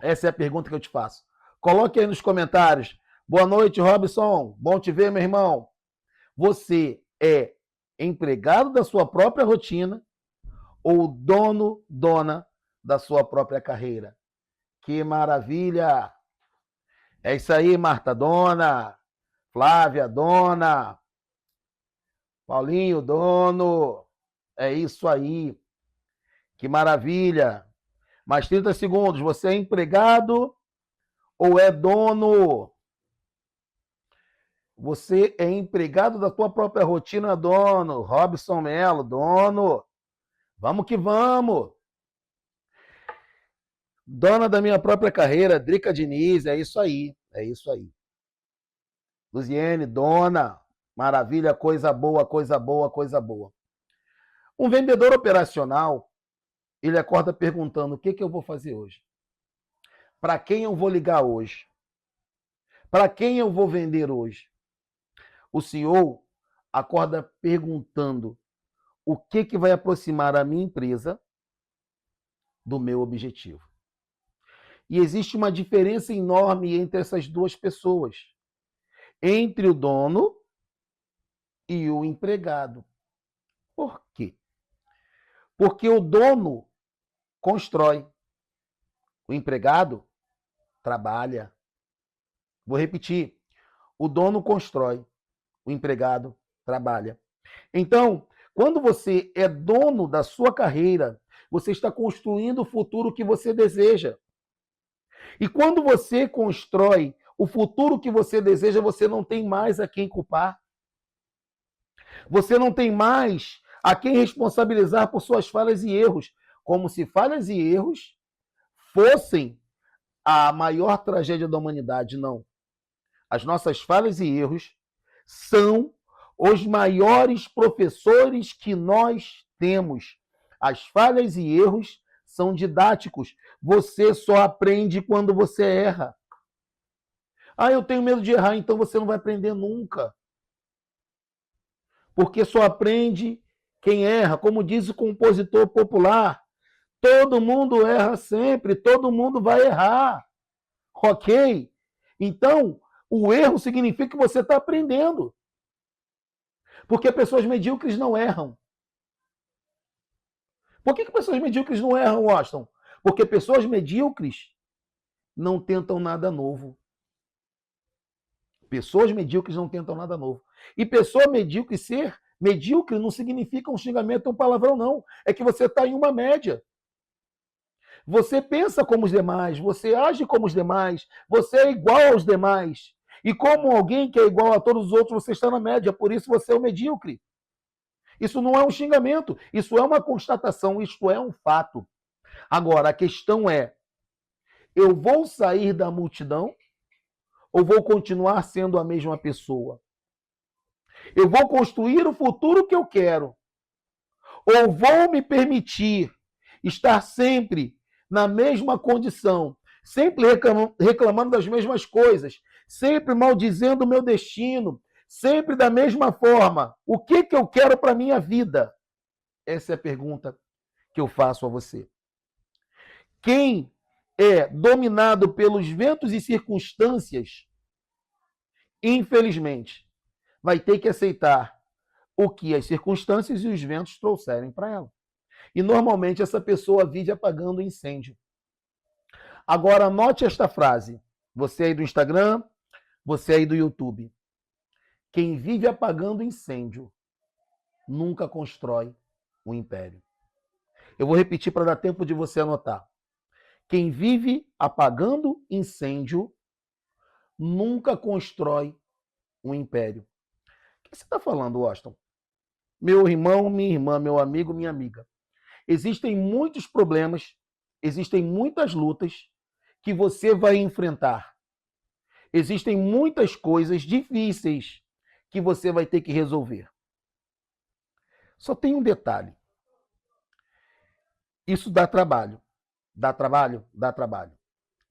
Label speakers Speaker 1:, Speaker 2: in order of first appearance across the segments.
Speaker 1: Essa é a pergunta que eu te faço. Coloque aí nos comentários. Boa noite, Robson. Bom te ver, meu irmão. Você é empregado da sua própria rotina ou dono, dona da sua própria carreira? Que maravilha! É isso aí, Marta, dona. Flávia, dona. Paulinho, dono. É isso aí. Que maravilha. Mais 30 segundos. Você é empregado ou é dono? Você é empregado da tua própria rotina, dono. Robson Melo, dono. Vamos que vamos. Dona da minha própria carreira, Drica Diniz, é isso aí. É isso aí. Luziene, dona. Maravilha, coisa boa, coisa boa, coisa boa. Um vendedor operacional, ele acorda perguntando: o que eu vou fazer hoje? Para quem eu vou ligar hoje? Para quem eu vou vender hoje? O CEO acorda perguntando: o que vai aproximar a minha empresa do meu objetivo? E existe uma diferença enorme entre essas duas pessoas, entre o dono e o empregado. Por quê? Porque o dono constrói, o empregado trabalha. Vou repetir: o dono constrói, o empregado trabalha. Então, quando você é dono da sua carreira, você está construindo o futuro que você deseja. E quando você constrói o futuro que você deseja, você não tem mais a quem culpar. Você não tem mais a quem responsabilizar por suas falhas e erros, como se falhas e erros fossem a maior tragédia da humanidade. Não. As nossas falhas e erros são os maiores professores que nós temos. As falhas e erros são didáticos. Você só aprende quando você erra. Ah, eu tenho medo de errar, então você não vai aprender nunca. Porque só aprende quem erra. Como diz o compositor popular, todo mundo erra sempre, todo mundo vai errar. Ok? Então, o erro significa que você está aprendendo. Porque pessoas medíocres não erram. Por que pessoas medíocres não erram, Washington? Porque pessoas medíocres não tentam nada novo. Pessoas medíocres não tentam nada novo. E pessoa medíocre, ser medíocre não significa um xingamento ou um palavrão, não. É que você está em uma média. Você pensa como os demais, você age como os demais, você é igual aos demais. E como alguém que é igual a todos os outros, você está na média, por isso você é um medíocre. Isso não é um xingamento, isso é uma constatação, isto é um fato. Agora, a questão é: eu vou sair da multidão ou vou continuar sendo a mesma pessoa? Eu vou construir o futuro que eu quero ou vou me permitir estar sempre na mesma condição, sempre reclamando das mesmas coisas, sempre maldizendo o meu destino, sempre da mesma forma? O que eu quero para a minha vida? Essa é a pergunta que eu faço a você. Quem é dominado pelos ventos e circunstâncias, infelizmente, vai ter que aceitar o que as circunstâncias e os ventos trouxerem para ela. E normalmente essa pessoa vive apagando incêndio. Agora anote esta frase. Você aí do Instagram, você aí do YouTube. Quem vive apagando incêndio nunca constrói um império. Eu vou repetir para dar tempo de você anotar. Quem vive apagando incêndio nunca constrói um império. O que você está falando, Washington? Meu irmão, minha irmã, meu amigo, minha amiga. Existem muitos problemas, existem muitas lutas que você vai enfrentar. Existem muitas coisas difíceis que você vai ter que resolver. Só tem um detalhe. Isso dá trabalho. Dá trabalho? Dá trabalho.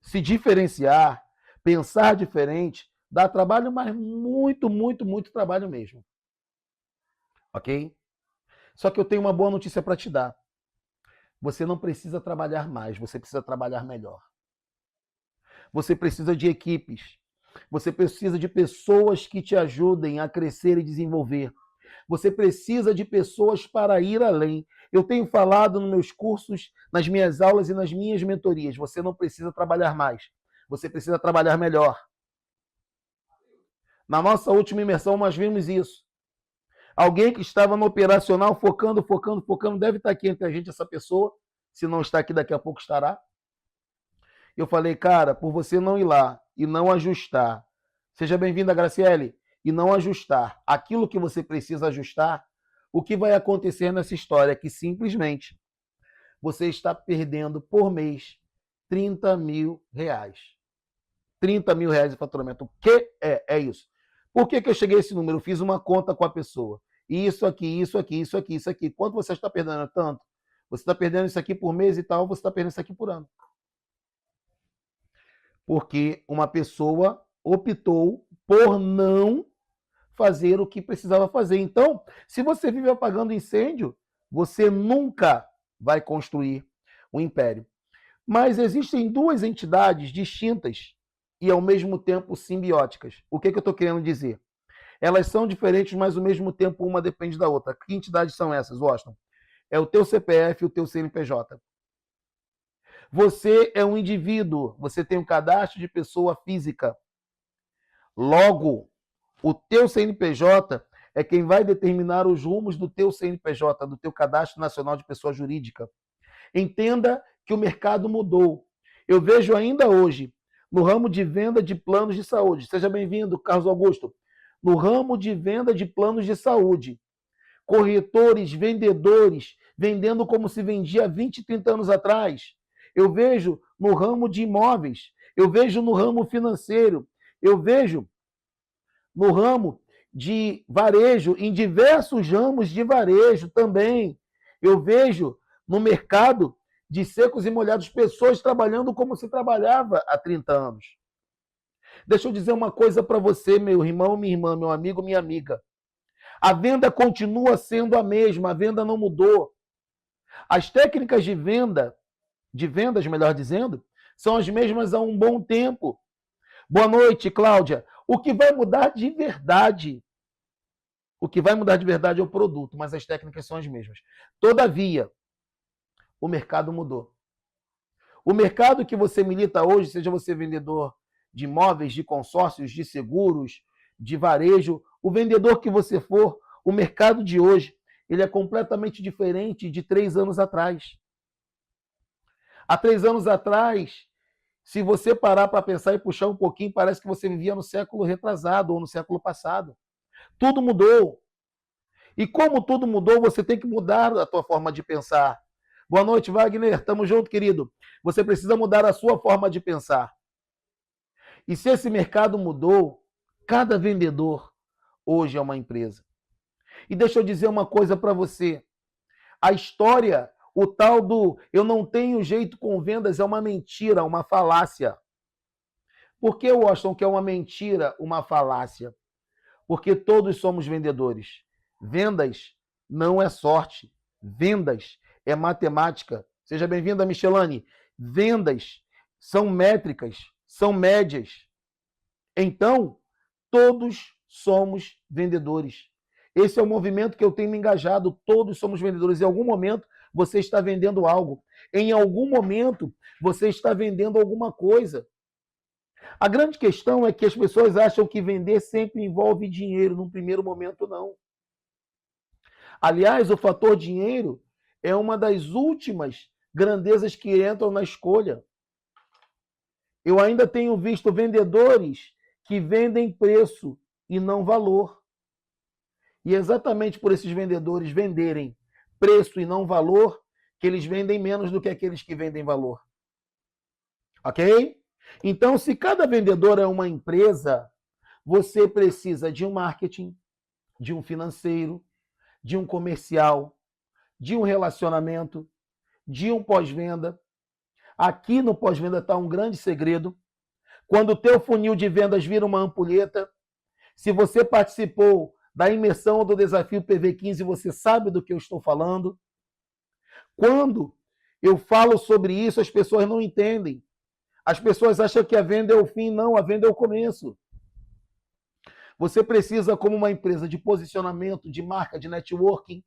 Speaker 1: Se diferenciar, pensar diferente, dá trabalho, mas muito, muito, muito trabalho mesmo. Ok? Só que eu tenho uma boa notícia para te dar. Você não precisa trabalhar mais, você precisa trabalhar melhor. Você precisa de equipes. Você precisa de pessoas que te ajudem a crescer e desenvolver. Você precisa de pessoas para ir além. Eu tenho falado nos meus cursos, nas minhas aulas e nas minhas mentorias. Você não precisa trabalhar mais. Você precisa trabalhar melhor. Na nossa última imersão, nós vimos isso. Alguém que estava no operacional, focando, deve estar aqui entre a gente essa pessoa. Se não está aqui, daqui a pouco estará. Eu falei, cara, por você não ir lá e não ajustar, seja bem-vinda, Graciele, e não ajustar aquilo que você precisa ajustar, o que vai acontecer nessa história é que simplesmente você está perdendo por mês 30 mil reais. 30 mil reais de faturamento. O que é isso? Por que eu cheguei a esse número? Eu fiz uma conta com a pessoa. Isso aqui, isso aqui, isso aqui, isso aqui. Quanto você está perdendo? Tanto. Você está perdendo isso aqui por mês e tal, você está perdendo isso aqui por ano. Porque uma pessoa optou por não fazer o que precisava fazer. Então, se você vive apagando incêndio, você nunca vai construir um império. Mas existem duas entidades distintas e, ao mesmo tempo, simbióticas. O que eu estou querendo dizer? Elas são diferentes, mas, ao mesmo tempo, uma depende da outra. Que entidades são essas, Washington? É o teu CPF e o teu CNPJ. Você é um indivíduo, você tem um cadastro de pessoa física. Logo, o teu CNPJ é quem vai determinar os rumos do teu CNPJ, do teu Cadastro Nacional de Pessoa Jurídica. Entenda que o mercado mudou. Eu vejo ainda hoje, no ramo de venda de planos de saúde, seja bem-vindo, Carlos Augusto, no ramo de venda de planos de saúde, corretores, vendedores, vendendo como se vendia há 20, 30 anos atrás. Eu vejo no ramo de imóveis, eu vejo no ramo financeiro, eu vejo no ramo de varejo, em diversos ramos de varejo também. Eu vejo no mercado de secos e molhados pessoas trabalhando como se trabalhava há 30 anos. Deixa eu dizer uma coisa para você, meu irmão, minha irmã, meu amigo, minha amiga. A venda continua sendo a mesma, a venda não mudou. As técnicas de vendas, melhor dizendo, são as mesmas há um bom tempo. Boa noite, Cláudia. O que vai mudar de verdade? O que vai mudar de verdade é o produto, mas as técnicas são as mesmas. Todavia, o mercado mudou. O mercado que você milita hoje, seja você vendedor de imóveis, de consórcios, de seguros, de varejo, o vendedor que você for, o mercado de hoje, ele é completamente diferente de 3 anos atrás. Há 3 anos atrás, se você parar para pensar e puxar um pouquinho, parece que você vivia no século retrasado ou no século passado. Tudo mudou. E como tudo mudou, você tem que mudar a tua forma de pensar. Boa noite, Wagner. Tamo junto, querido. Você precisa mudar a sua forma de pensar. E se esse mercado mudou, cada vendedor hoje é uma empresa. E deixa eu dizer uma coisa para você. A história, o tal do eu não tenho jeito com vendas é uma mentira, uma falácia. Por que, Washington, que é uma mentira, uma falácia? Porque todos somos vendedores. Vendas não é sorte. Vendas é matemática. Seja bem-vinda, Michelane. Vendas são métricas, são médias. Então, todos somos vendedores. Esse é o movimento que eu tenho me engajado. Todos somos vendedores. Em algum momento, você está vendendo algo. Em algum momento, você está vendendo alguma coisa. A grande questão é que as pessoas acham que vender sempre envolve dinheiro. Num primeiro momento, não. Aliás, o fator dinheiro é uma das últimas grandezas que entram na escolha. Eu ainda tenho visto vendedores que vendem preço e não valor. E é exatamente por esses vendedores venderem preço e não valor que eles vendem menos do que aqueles que vendem valor. Ok? Então, se cada vendedor é uma empresa, você precisa de um marketing, de um financeiro, de um comercial, de um relacionamento, de um pós-venda. Aqui no pós-venda está um grande segredo. Quando o teu funil de vendas vira uma ampulheta, se você participou da imersão do desafio PV15, você sabe do que eu estou falando. Quando eu falo sobre isso, as pessoas não entendem. As pessoas acham que a venda é o fim. Não, a venda é o começo. Você precisa, como uma empresa, de posicionamento, de marca, de networking.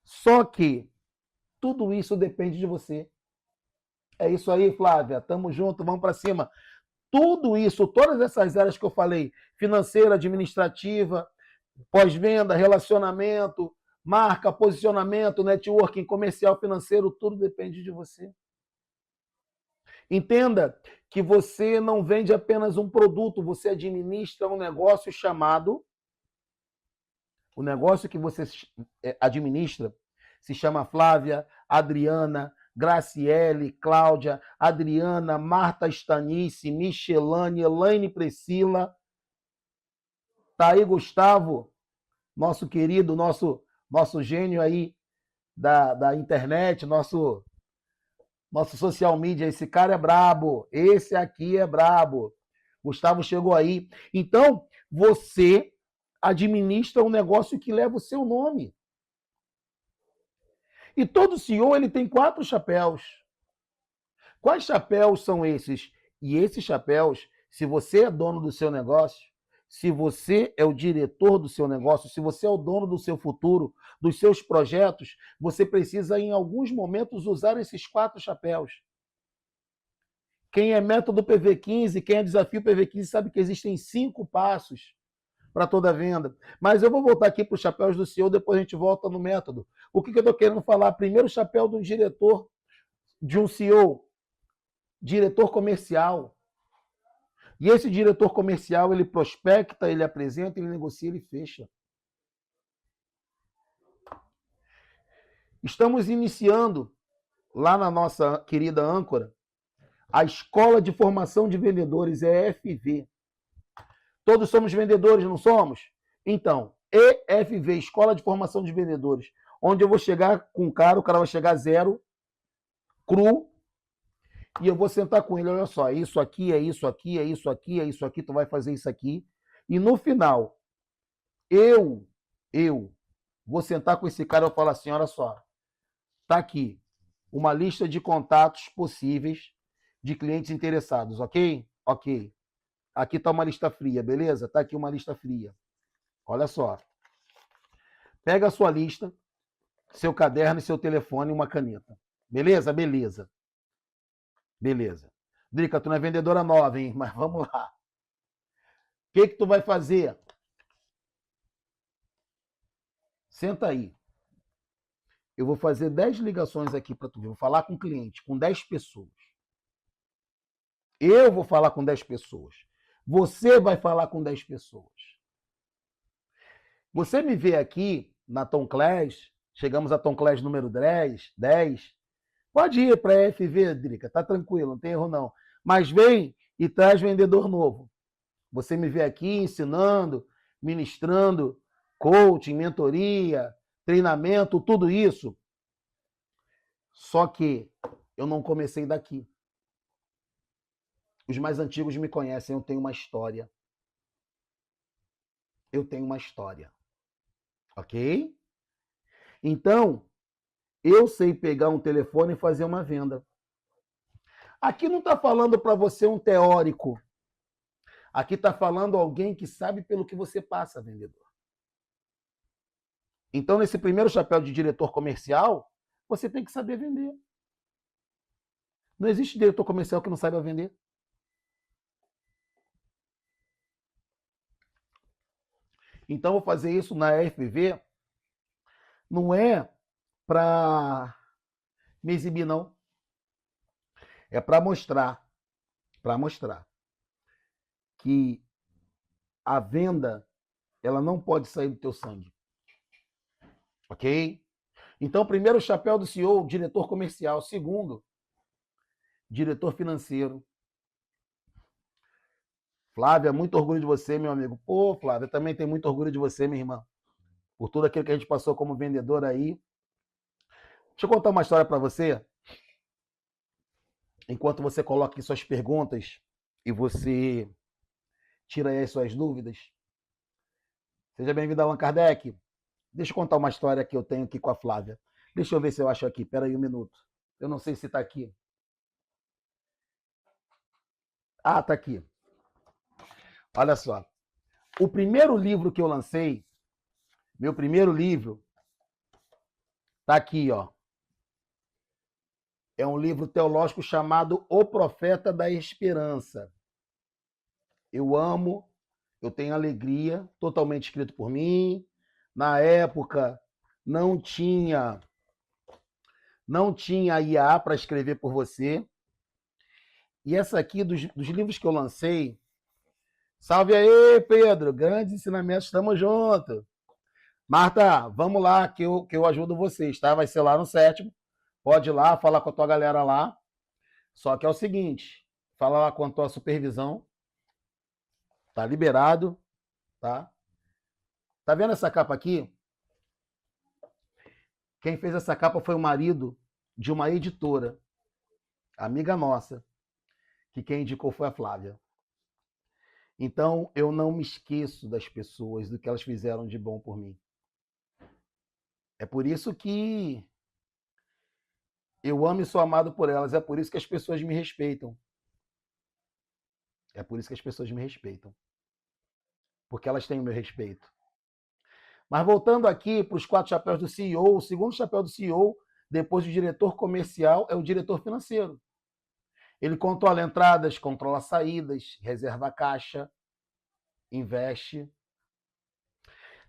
Speaker 1: Só que tudo isso depende de você. É isso aí, Flávia. Tamo junto, vamos para cima. Tudo isso, todas essas áreas que eu falei, financeira, administrativa, pós-venda, relacionamento, marca, posicionamento, networking, comercial, financeiro, tudo depende de você. Entenda que você não vende apenas um produto, você administra um negócio chamado... O negócio que você administra se chama Flávia, Adriana, Graciele, Cláudia, Adriana, Marta Stanice, Michelane, Elaine Priscila. Tá aí, Gustavo, nosso querido, nosso gênio aí da internet, nosso social media. Esse cara é brabo, esse aqui é brabo. Gustavo chegou aí. Então, você administra um negócio que leva o seu nome. E todo CEO ele tem 4 chapéus. Quais chapéus são esses? E esses chapéus, se você é dono do seu negócio, se você é o diretor do seu negócio, se você é o dono do seu futuro, dos seus projetos, você precisa, em alguns momentos, usar esses 4 chapéus. Quem é método PV15, quem é desafio PV15, sabe que existem 5 passos para toda venda. Mas eu vou voltar aqui para os chapéus do CEO, depois a gente volta no método. O que eu estou querendo falar? Primeiro, o chapéu de um diretor, de um CEO, diretor comercial. E esse diretor comercial, ele prospecta, ele apresenta, ele negocia, ele fecha. Estamos iniciando, lá na nossa querida âncora, a Escola de Formação de Vendedores, EFV. Todos somos vendedores, não somos? Então, EFV, Escola de Formação de Vendedores, onde eu vou chegar com o cara vai chegar zero, cru, e eu vou sentar com ele, olha só, isso aqui, é isso aqui, é isso aqui, é isso aqui, tu vai fazer isso aqui. E no final, eu vou sentar com esse cara e vou falar assim, olha só, tá aqui uma lista de contatos possíveis de clientes interessados, ok? Ok. Aqui está uma lista fria, beleza? Está aqui uma lista fria. Olha só. Pega a sua lista, seu caderno e seu telefone e uma caneta. Beleza? Beleza. Beleza. Drica, tu não é vendedora nova, hein? Mas vamos lá. O que tu vai fazer? Senta aí. Eu vou fazer 10 ligações aqui para tu ver. Vou falar com o cliente, com 10 pessoas. Eu vou falar com 10 pessoas. Você vai falar com 10 pessoas. Você me vê aqui na Tom Class, chegamos a Tom Class número 10, pode ir para a FV, Drica, tá tranquilo, não tem erro não. Mas vem e traz vendedor novo. Você me vê aqui ensinando, ministrando, coaching, mentoria, treinamento, tudo isso. Só que eu não comecei daqui. Os mais antigos me conhecem, eu tenho uma história. Eu tenho uma história. Ok? Então, eu sei pegar um telefone e fazer uma venda. Aqui não está falando para você um teórico. Aqui está falando alguém que sabe pelo que você passa, vendedor. Então, nesse primeiro chapéu de diretor comercial, você tem que saber vender. Não existe diretor comercial que não saiba vender. Então, vou fazer isso na FV. Não é para me exibir, não. É para mostrar que a venda ela não pode sair do teu sangue. Ok? Então, primeiro, o chapéu do CEO, diretor comercial. Segundo, diretor financeiro. Flávia, muito orgulho de você, meu amigo. Pô, Flávia, também tenho muito orgulho de você, minha irmã. Por tudo aquilo que a gente passou como vendedor aí. Deixa eu contar uma história para você. Enquanto você coloca aqui suas perguntas e você tira aí as suas dúvidas. Seja bem-vindo, Allan Kardec. Deixa eu contar uma história que eu tenho aqui com a Flávia. Deixa eu ver se eu acho aqui. Espera aí um minuto. Eu não sei se está aqui. Ah, tá aqui. Olha só. O primeiro livro que eu lancei, meu primeiro livro, tá aqui, ó. É um livro teológico chamado O Profeta da Esperança. Eu amo, eu tenho alegria, totalmente escrito por mim. Na época não tinha IA para escrever por você. E essa aqui dos livros que eu lancei, salve aí, Pedro, grandes ensinamentos, estamos juntos. Marta, vamos lá que eu ajudo vocês, tá? Vai ser lá no 7º. Pode ir lá, falar com a tua galera lá. Só que é o seguinte, fala lá com a tua supervisão, tá liberado, tá? Tá vendo essa capa aqui? Quem fez essa capa foi o marido de uma editora, amiga nossa, que quem indicou foi a Flávia. Então, eu não me esqueço das pessoas, do que elas fizeram de bom por mim. É por isso que eu amo e sou amado por elas. É por isso que as pessoas me respeitam. É por isso que as pessoas me respeitam. Porque elas têm o meu respeito. Mas voltando aqui para os 4 chapéus do CEO, o segundo chapéu do CEO, depois do diretor comercial, é o diretor financeiro. Ele controla entradas, controla saídas, reserva a caixa, investe.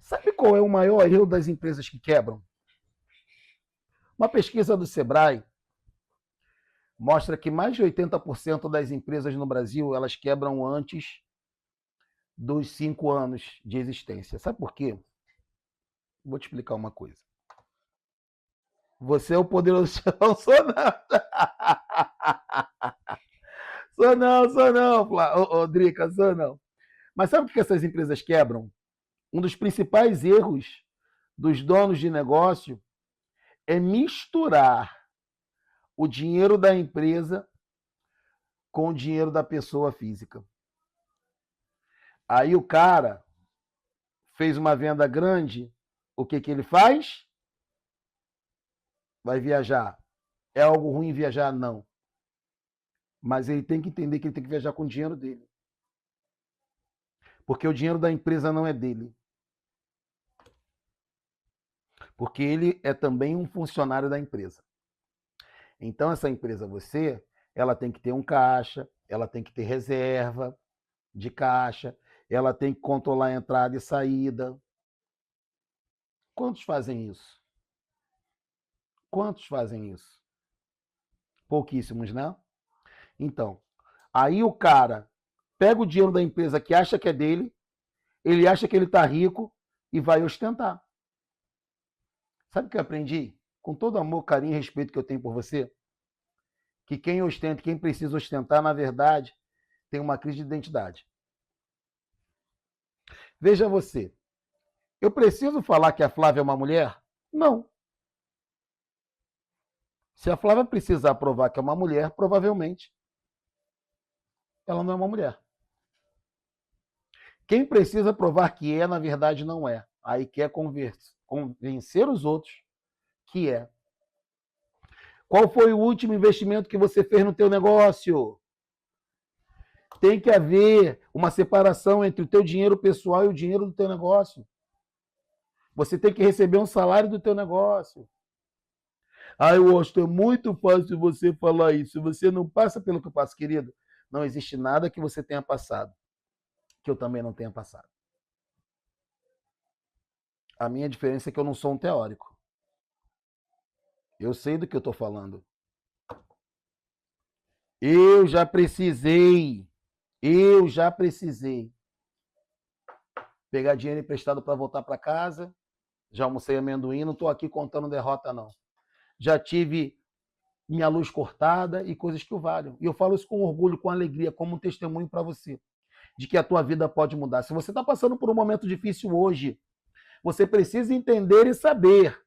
Speaker 1: Sabe qual é o maior erro das empresas que quebram? Uma pesquisa do Sebrae mostra que mais de 80% das empresas no Brasil, elas quebram antes dos 5 anos de existência. Sabe por quê? Vou te explicar uma coisa. Você é o poderoso chefão, sou não. Sou não, Drica, sou não. Mas sabe o que essas empresas quebram? Um dos principais erros dos donos de negócio é misturar o dinheiro da empresa com o dinheiro da pessoa física. Aí o cara fez uma venda grande, o que ele faz? Vai viajar. É algo ruim viajar? Não. Mas ele tem que entender que ele tem que viajar com o dinheiro dele. Porque o dinheiro da empresa não é dele. Porque ele é também um funcionário da empresa. Então, essa empresa, ela tem que ter um caixa, ela tem que ter reserva de caixa, ela tem que controlar a entrada e saída. Quantos fazem isso? Quantos fazem isso? Pouquíssimos, né? Então, aí o cara pega o dinheiro da empresa que acha que é dele, ele acha que ele está rico e vai ostentar. Sabe o que eu aprendi? Com todo amor, carinho e respeito que eu tenho por você, que quem ostenta, quem precisa ostentar, na verdade, tem uma crise de identidade. Veja você, eu preciso falar que a Flávia é uma mulher? Não. Se a Flávia precisar provar que é uma mulher, provavelmente ela não é uma mulher. Quem precisa provar que é, na verdade, não é. Aí quer convencer os outros que é. Qual foi o último investimento que você fez no teu negócio? Tem que haver uma separação entre o teu dinheiro pessoal e o dinheiro do teu negócio. Você tem que receber um salário do teu negócio. Washington, é muito fácil você falar isso. Você não passa pelo que eu passo, querido. Não existe nada que você tenha passado que eu também não tenha passado. A minha diferença é que eu não sou um teórico. Eu sei do que eu estou falando. Eu já precisei pegar dinheiro emprestado para voltar para casa. Já almocei amendoim, não estou aqui contando derrota, não. Já tive minha luz cortada e coisas que o valham. E eu falo isso com orgulho, com alegria, como um testemunho para você, de que a tua vida pode mudar. Se você está passando por um momento difícil hoje, você precisa entender e saber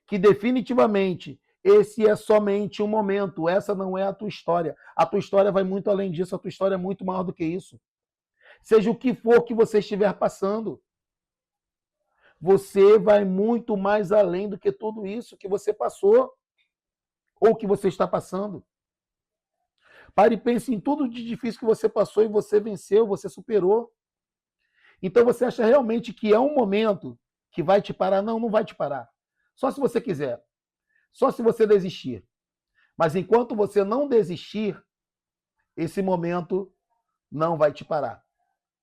Speaker 1: que definitivamente esse é somente um momento, essa não é a tua história. A tua história vai muito além disso, a tua história é muito maior do que isso. Seja o que for que você estiver passando, você vai muito mais além do que tudo isso que você passou ou que você está passando. Pare e pense em tudo de difícil que você passou e você venceu, você superou. Então você acha realmente que é um momento que vai te parar? Não, não vai te parar. Só se você quiser. Só se você desistir. Mas enquanto você não desistir, esse momento não vai te parar.